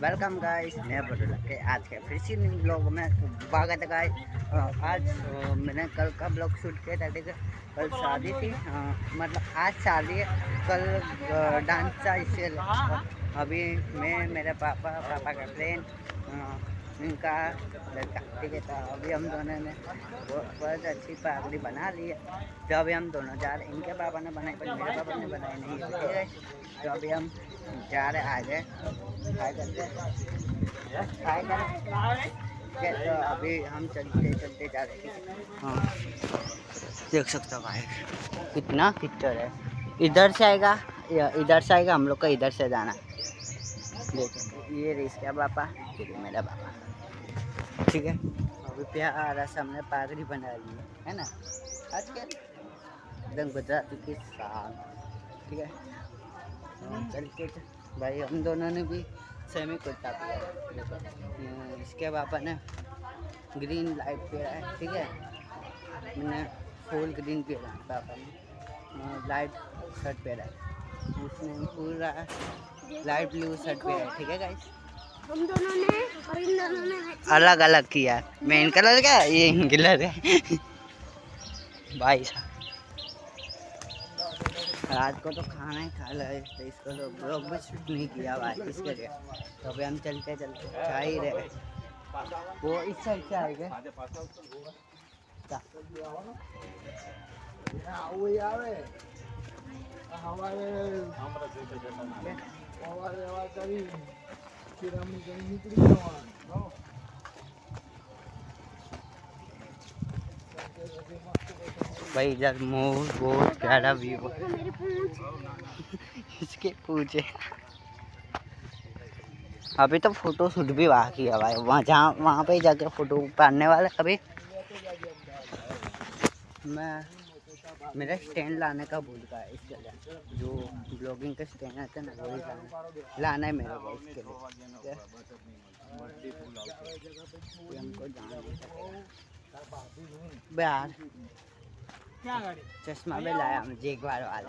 Welcome guys, मैं बटुला के आज के फिर से न्यू ब्लॉग में स्वागत है गाइस। आज मैंने कल का ब्लॉग शूट किया था। ठीक है, कल शादी थी, मतलब आज शादी है, कल डांस था। इससे अभी मैं, मेरे पापा का फ्रेंड, इनका लड़का, ठीक है। तो अभी हम दोनों ने बहुत अच्छी पागड़ी बना ली है। तो अभी हम दोनों जा रहे, इनके पापा ने बनाई पर मेरे पापा ने बनाई नहीं है, ठीक है। तो अभी हम जा रहे आगे खाए करते खाए कर। तो अभी हम चलते चलते जा रहे हैं। हाँ, देख सकते हो भाई कितना पिक्चर है। इधर से आएगा या इधर से आएगा, हम लोग को इधर से जाना। देखो ये रही इसका पापा, ये मेरा पापा, ठीक है। अभी प्यारा सा हमने पागड़ी बना ली है ना, आज के एकदम गुजराती के साथ, ठीक है। चलते भाई हम दोनों ने भी सेमी कुर्ता पहना है। देखो इसके पापा ने ग्रीन लाइट पहना है, ठीक है। मैंने फुल ग्रीन पहना है, पापा ने लाइट शर्ट पहना है, उसने पूरा लाइट ब्लू शर्ट पहना है, ठीक है गाइस। हम दोनों ने और इन दोनों ने अलग अलग किया, मेन कलर का ये कलर है भाई साहब। रात को तो खाना ही खा ला, तो इसको तो ब्लॉग भी शूट नहीं किया भाई इसके लिए। तो अभी हम चलते चलते जा ही रहे। वो इस साइड से आएगा भाई। इधर मोर बहुत प्यारा व्यू है। मेरी पूंछ इसके पूछे अभी तो फोटो शूट भी बाकी है भाई, वहाँ पे जाके फोटो उतारने वाले। अभी मैं मेरा स्टैंड लाने का भूल गया, इसके लिए जो ब्लॉगिंग के स्टैंड आते हैं ना, वही लाना है मेरे को। इसके लिए हमको यार चश्मा भी लाया हम जेगवार वाले।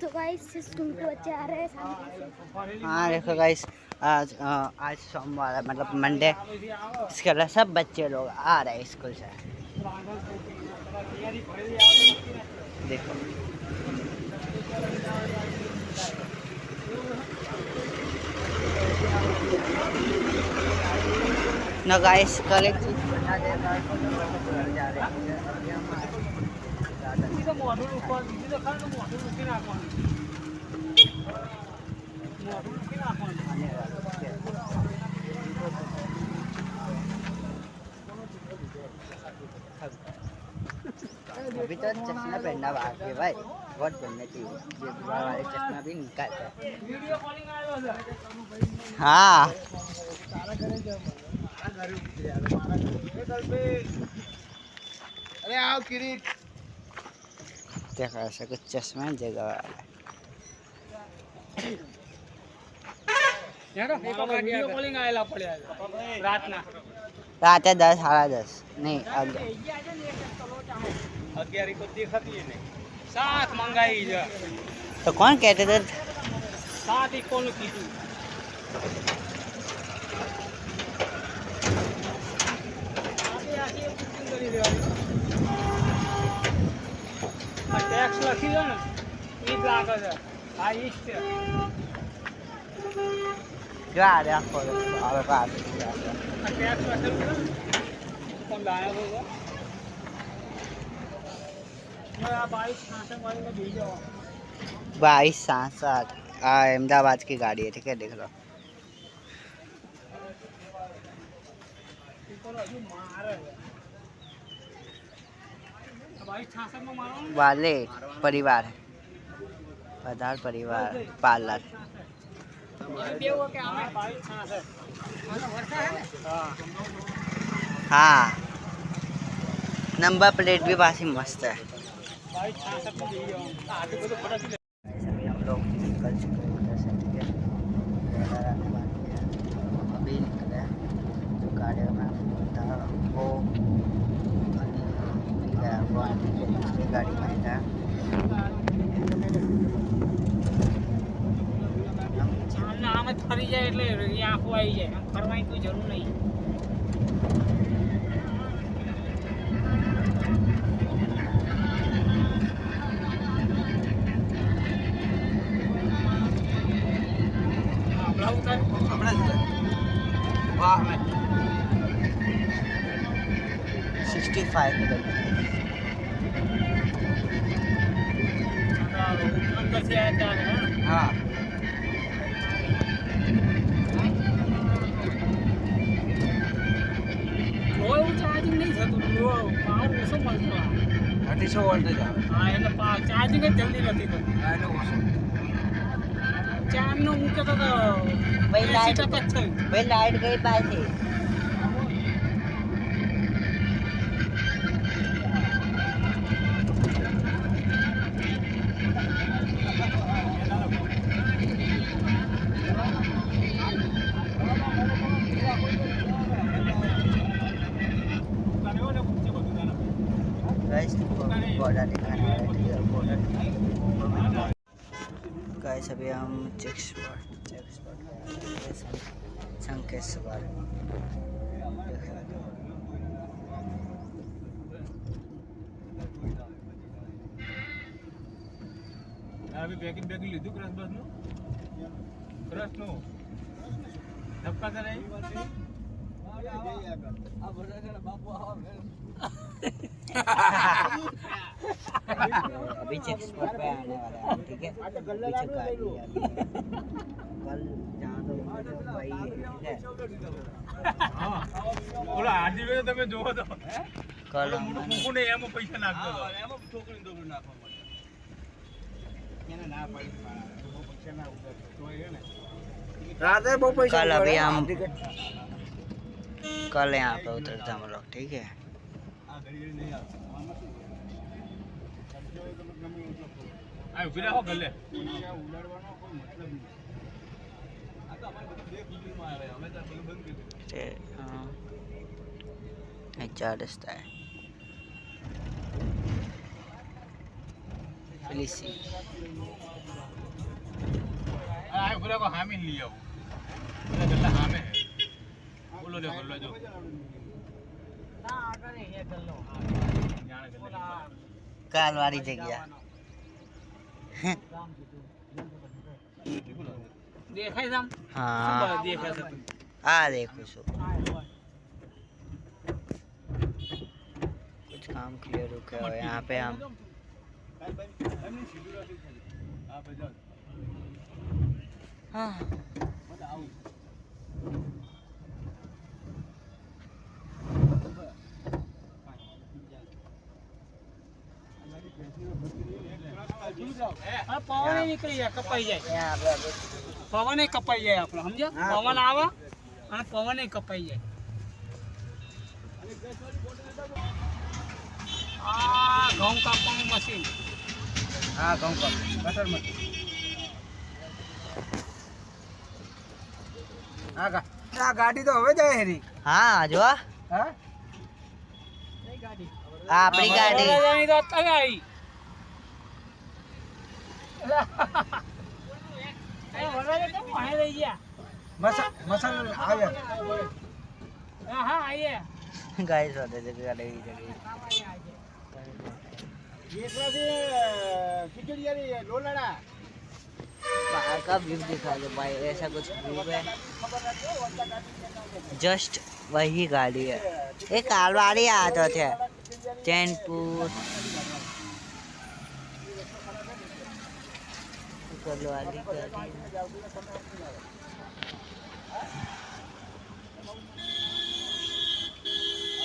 तो गाइस तुमको बच्चे आ रहे हैं सामने से। हाँ देखो गाइस, आज सोमवार है, मतलब मंडे। इसके लिए सब बच्चे लोग आ रहे हैं स्कूल से। देखो ना गाइस, कल एक चीज बता दे जा रहे अभी तो चश्मा पहनना बाकी है भाई, बहुत पहनने चाहिए। ये वाले चश्मा भी निकालते हैं। हाँ अरे आओ किरीट, देखो ऐसा कुछ चश्मा जगह वाला रात है 10 साढ़े 10 नहीं 11 को देखती है नहीं साथ मंगाई जा। तो कौन कहते थे साथ ही कौन की टैक्स लखी दो ना, 1 लाख है हाईएस्ट जो आ रहा है और बात टैक्स वसूल कौन लाया होगा। मैं 22 में भेज जाओ 22 अहमदाबाद की गाड़ी है, ठीक है। देख लो वाले परिवार है, आधार परिवार पार्लर। हाँ नंबर प्लेट भी काफी मस्त है। हम लोग निकल चुके हैं उधर से, ठीक है। अभी निकले जो गाड़ी में था वो જાય એટલે એ આંખો આવી જાય, આમ ફરવાની કોઈ જરૂર નહીં. હમણાં ઉતાર. હમણાં જ વાહ મેં 65 किलोमीटर. અંદરથી આવ્યા ત્યારે, હા. હા જો એવું ચાર્જિંગ નહીં થતું, જો પાવર ઓછો મળતો આ. 250 વોલ્ટેજ આવે. હા એટલે ચાર્જિંગ જ જલ્દી નથી થતું. હા એટલે ઓછું. ચારનો મૂકે તો ભાઈ 80% લાઈટ જ થયું. ભાઈ લાઈટ ગઈ પાછી. गाइस बॉर्डर दिखाने वाले थे, बॉर्डर. गाइस अभी हम चेक स्पॉट शंकेश्वर. अभी पैकिंग લીધું ક્રશ બસનું, ક્રશનું ધક્કા તો નહીં. अभी चेक स्पॉट पे आने वाला है, ठीक है. पीछे गाड़ी है अभी. कल जहाँ तो वही है, ठीक है. હા ઓલા આજી વે તમે જોવો તો कल ઓલો મોટું કુકુ ને એમાં પૈસા નાખતો હતો. એમાં છોકરીને દોરું નાખવા માટે એને ના પાડી પૈસા ના ઉતરે તો એ ને રાતે બહુ પૈસા कल अभी हम ટિકિટ कल यहाँ पे उतरते हम लोग, ठीक है. આ ઘડી ઘડી નહીં આવતો આ ઉભી રહો ગલે. ઉડાડવાનો કોઈ મતલબ નહીં. આ તો અમારે બધું બે ફિલ્મમાં આવે અમે તો પેલું બંધ કરી દીધું. ते हाँ चार रास्ता है. पुलिसी આ ઉભી રહો હામી લઈ આવો. એટલે ગલ્લા હામે હે. બોલો લે ગલ્લો જો. ના આગળ એ ગલ્લો. હા જાણે ગલ્લો. काल वाली जगह. દેખાય છે આમ? हाँ શું દેખાય છે તું? आ देखो सो कुछ काम क्लियर रुके हुए यहाँ पे हम. એમની સીધું રાખી ખાલી. હા ભાઈ જાઓ हाँ બધા આવું હા પવન નીકળી જાય, કપાઈ જાય. यहाँ पे अभी પવન કપાઈ જાય આપણે, સમજ્યો? હા. પવન આવે અને પવન કપાઈ જાય. આ ઘઉં કાપવાનું મશીન. હા ઘઉં કર બટરમાં આ ગાડી તો હવે જાય હેરી हाँ जो હા आपकी गाड़ी. વરરાજાની તો અત્યારે આવી. એ વરરાજા કેમ વાહે રહી ગયા? મસાલ આવ્યા હા હા આવીએ. गाइस होते थे गाड़ी जगह. ખીચડીયારી લોલાડા बाहर का व्यू दिखा दो भाई, ऐसा कुछ व्यू है. जस्ट वही गाड़ी है. एक कालवाड़ी आता थे चैनपुर वाली गाड़ी.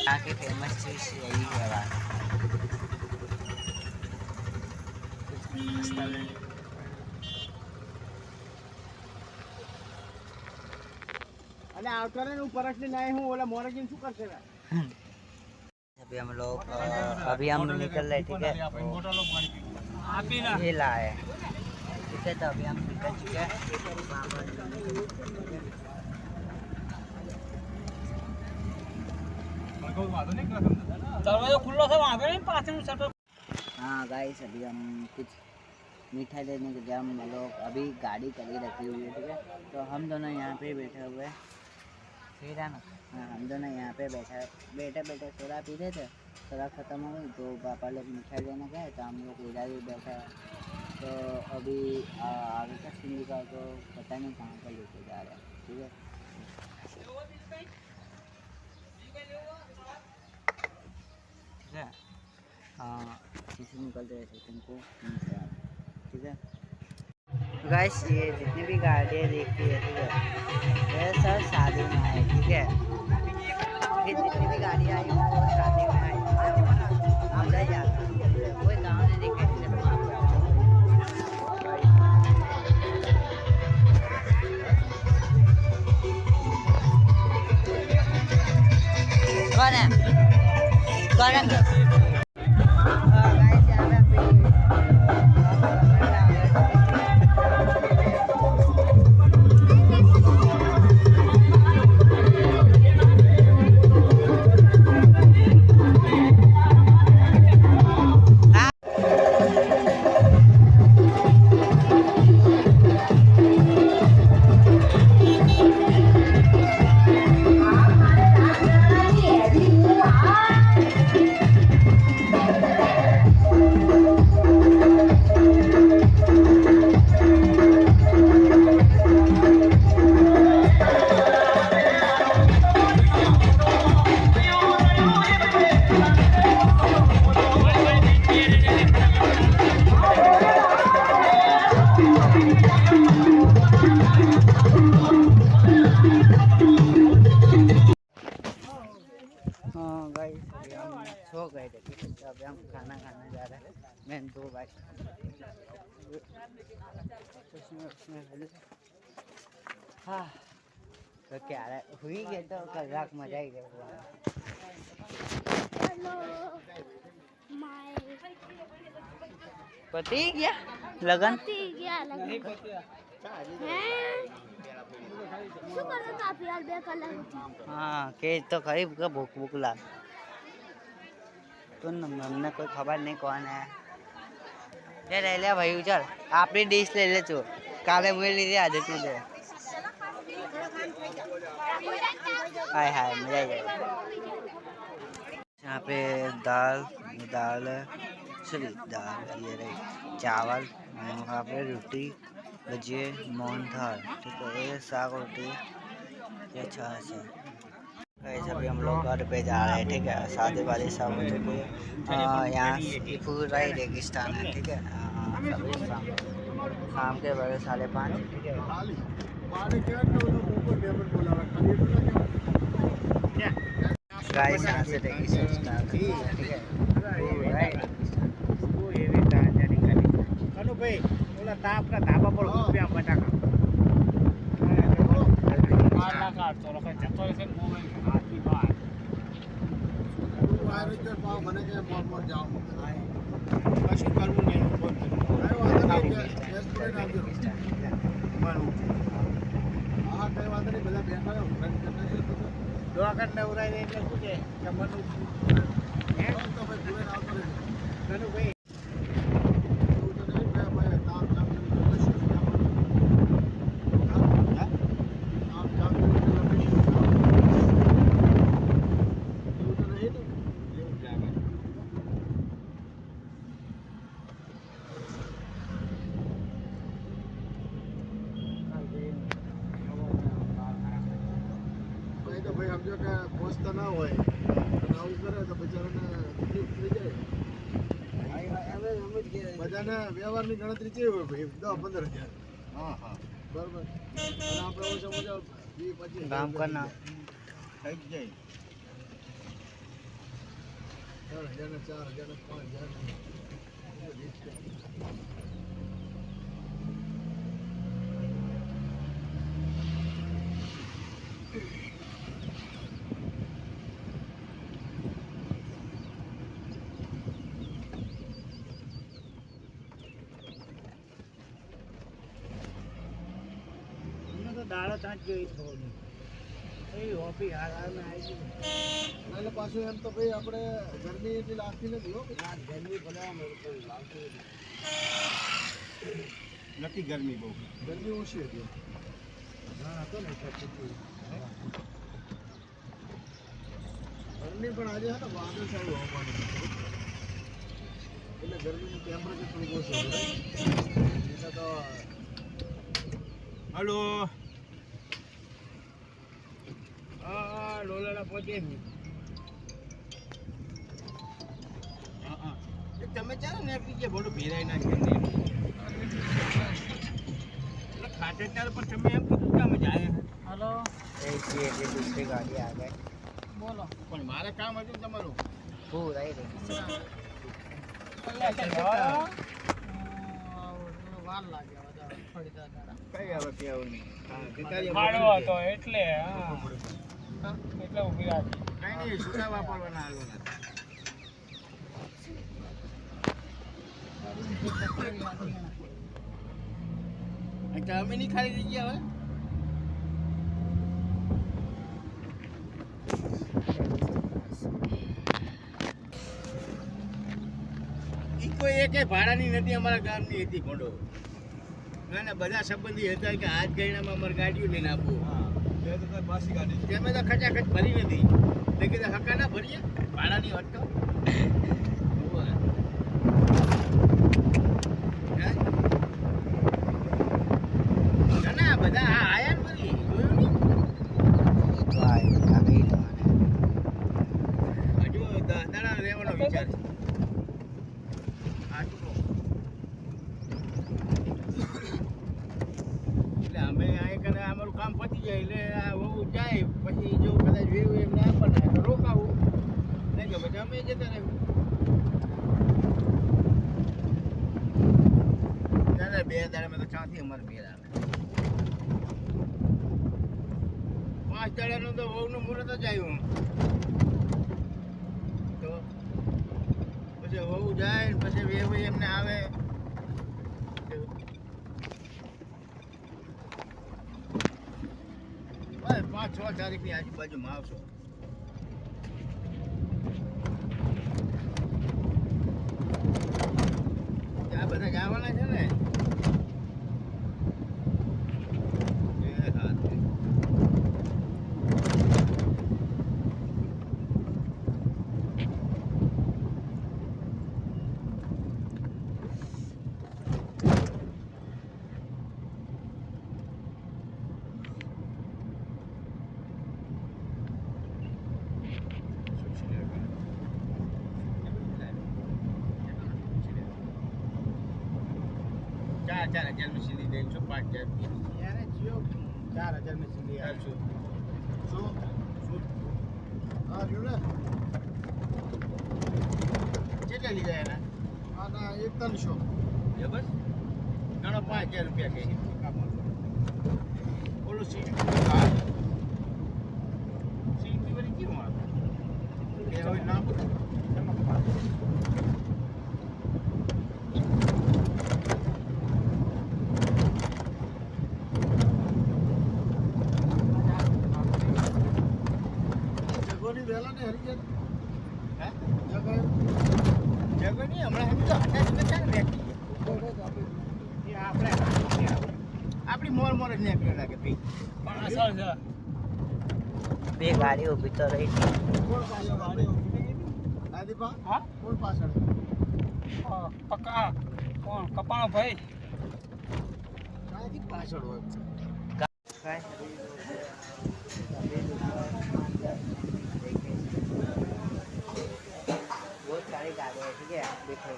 यहाँ की फेमस चीज यही है बात. અને આવતાને હું પરસને નાય હું ઓલા મોરજીન શું કરશે अभी हम लोग अभी हम निकल रहे, ठीक है. આપી ના. ये लाए, ठीक है. तो अभी हम निकल चुके हैं. દરવાજો ખુલ્લો છે, વાંધો નહીં, પાછળનું શટર. हाँ गाइस अभी हम कुछ मिठाई लेने के लिए हम लोग अभी गाड़ी करी रखी हुई है, ठीक है। तो हम दोनों यहाँ पे बैठे हुए हैं, ठीक है ना। हाँ, हम दोनों यहाँ पे बैठे सोडा पी रहे थे, सोडा ख़त्म हो गई तो पापा लोग मिठाई लेने गए, तो हम लोग इधर ही बैठे हैं। तो अभी आगे का सीन का तो पता नहीं कहाँ पर लेके जा रहे हैं, ठीक है। ठीक है, हाँ शीशे निकलते हैं तुमको, ठीक है। गाइस ये जितनी भी गाड़ियाँ देखती है, ठीक है, ये सब शादी में आए, ठीक है। ये जितनी भी गाड़ियाँ आई वो शादी में आई, मजा ही आता है। कोई गाँव में देखे कौन है कौन है सो गए थे, ठीक है। तो अभी हम खाना खाने जा रहे हैं, मैं दो भाई। हाँ तो क्या रहा हुई गए तो कलाक मजा ही गया। पति क्या लगन हाँ के तो खरीब का भूख भूख लाग तो हमने कोई खबर नहीं कौन है। ये ले ले भाई, चल आपने डिश ले ले चो काले मुझे ले ले आदत में दे। हाय हाय मजा ही यहाँ पे दाल ये रही चावल, वहाँ पे रोटी भजिए मोहनथाल, ठीक है। ये साग रोटी, ये छाछ है। अभी हम लोग घर पे जा रहे हैं, ठीक है। शादी वादी सब हो चुकी है। यहाँ पूरा ही रेगिस्तान है, ठीक है। सभी शाम के बजे 5:30, ठीक है। गाइस यहाँ से रेगिस्तान, ठीक है। भाई बोला ताप का धाबा पर रुपया बटाका કશું કરવું નહીં દોવાકટ નવરાય એટલે શું છે જમવાનું ભાઈ સમજો કે પહોંચતા ના હોય આવું કરે તો બિચારાને તકલીફ થઈ જાય। બધાને વ્યવહારની ગણતરી કેવી હોય ભાઈ 10-15 હજાર બરાબર અને આપણે ઓછા ઓછા 20-25 काम करना થઈ જ જાય 3,000 ને 4,000 ને 5,000 દાડા ત્યાં જ ગઈ થોડી એ હોપી હાર આવી ગઈ એટલે પાછું એમ તો ભાઈ આપણે ગરમી એટલી લાગતી નથી હો ગરમી ભલે લાગતી નથી નથી ગરમી બહુ. ગરમી ઓછી હતી. હા હતો ને ગરમી પણ આજે છે ને વાદળછાયું હવામાન હતું. એટલે ગરમીનું ટેમ્પરેચર થોડું ઓછું હતું. એટલે તો હલો હા લોલાડા પહોંચે નહીં. હા તમે ચાલો ને આપી જે ભોડું ભેરાઈ નાખે એટલે ખાતે ચાલો પણ તમે એમ કીધું કે અમે જાય. हेलो ये दूसरी गाड़ी आ गए બોલો પણ મારે કામ હતું તમારું. पूरा ही रही વાર લાગે વધારે થોડી દાડા કઈ હવે કેવું નહીં. માળો હતો એટલે એટલે ઊભી રાખી કઈ નહીં છૂટા વાપરવાના હાલવાના. अच्छा અમે નહીં ખાલી થઈ ગયા હવે. ઈ કોઈ એકે ભાડાની નથી અમારા ગામની હતી ભોંડો. ના ના બધા સંબંધી હતા કે આજ ગયણામાં અમારે ગાડીઓ લઈને આપવું. તમે તો ખચાખચ ભરી નથી. એટલે કીધું હકા ના ભરીએ ભાડાની હોત તો. ના ના બધા હા આયા ને બધી જોયું નહીં. तो आए अभी तो હજુ 10 દાડા રહેવાનો વિચાર છે. એટલે અમે અહીં કને અમારું કામ પતી જાય એટલે આ વહુ જાય પછી જો કદાચ વેવું એમને આપવાના તો રોકાવું નહીં કે પછી અમે જતા રહેવું. ના ના 2 દાડામાં તો ચાથી અમારે બેર આવે. 5 દાડાનું તો વહુનું મુહૂર્ત જ આવ્યું. તો પછી વહુ જાય ને પછી વેવું એમને આવે. બસ 5-6 તારીખની આજુબાજુમાં આવશો. આ બધા જવાના છે ને. એ હા ચાર હજાર में सीधी दे 5,000 यार जियो 4,000 में सीधी आ जो हाँ जो ना चले ली जाए ना हाँ ना 1,300 ये बस घणो 5,000 रुपया के बोलो सीट सीट की बड़ी क्यों आ ये हो ना વેલા ને હરિજન હે જગો ની હમણાં હજી તો 8,000 ને એ આપણે આપણી મોર મોર જ નીકળ્યો લાગે ભઈ પણ અસર છે બે ગાડી ઊભી તો રહી હતી. કોણ પાછળ આદીપા હા કોણ પાછળ પક્કા કોણ કપાણો ભાઈ આદી પાછળ હોય बहुत सारी गाड़ियाँ ठीक है देखो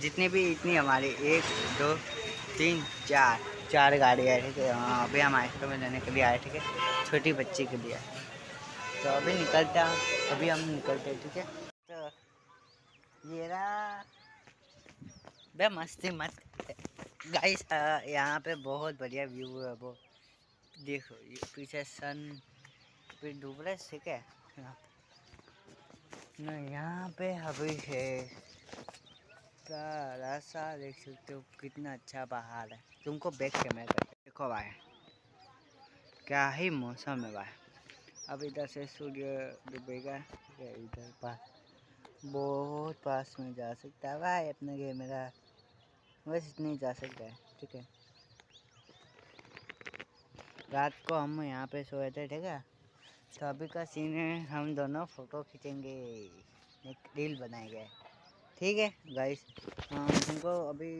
जितनी भी इतनी हमारी 1 2 3 4 गाड़ियाँ है ठीक है. अभी हम आइसक्रीम में लेने के लिए आए ठीक है छोटी बच्ची के लिए. तो अभी निकलते हैं अभी हम निकलते हैं ठीक है. तो ये रहा बे मस्ती मस्त गाइस. यहाँ पे बहुत बढ़िया व्यू है वो देखो ये पीछे सन फिर डूब रहा है ठीक है. ना यहाँ पे अभी है सा देख सकते हो कितना अच्छा पहाड़ है. तुमको बैक कैमरा करके देखो भाई क्या ही मौसम है भाई. अब इधर से सूर्य डूबेगा इधर पास बहुत पास में जा सकता है भाई अपना कैमरा बस इतने ही जा सकता है, ठीक है। रात को हम यहाँ पे सोए थे, ठीक है। तो अभी का सीन है, हम दोनों फ़ोटो खींचेंगे, एक रील बनाएंगे, ठीक है गाइस। हमको अभी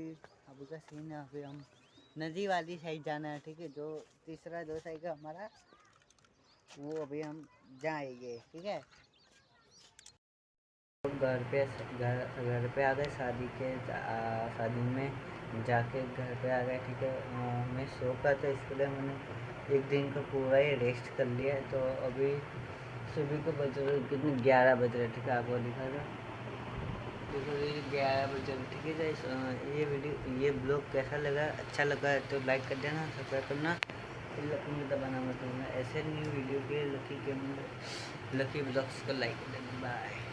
का सीन है, अभी हम नदी वाली साइड जाना है, ठीक है। जो तीसरा दो साइड का हमारा, वो अभी हम जाएंगे, ठीक है। घर पे आ गए, शादी में जाके घर पे आ गए, ठीक है। मैं सो का था, इसके लिए मैंने एक दिन का पूरा ही रेस्ट कर लिया। तो अभी सुबह को बज रहे कितने 11 बज रहे, ठीक है। आपको दिखा दो, देखो ये 11 बज रहे, ठीक है गाइस। ये ब्लॉग कैसा लगा, अच्छा लगा तो लाइक कर देना, सब्सक्राइब करना, दबाना मत भूलना। ऐसे न्यू वीडियो के लकी ब्लॉग्स को लाइक कर देना। बाय।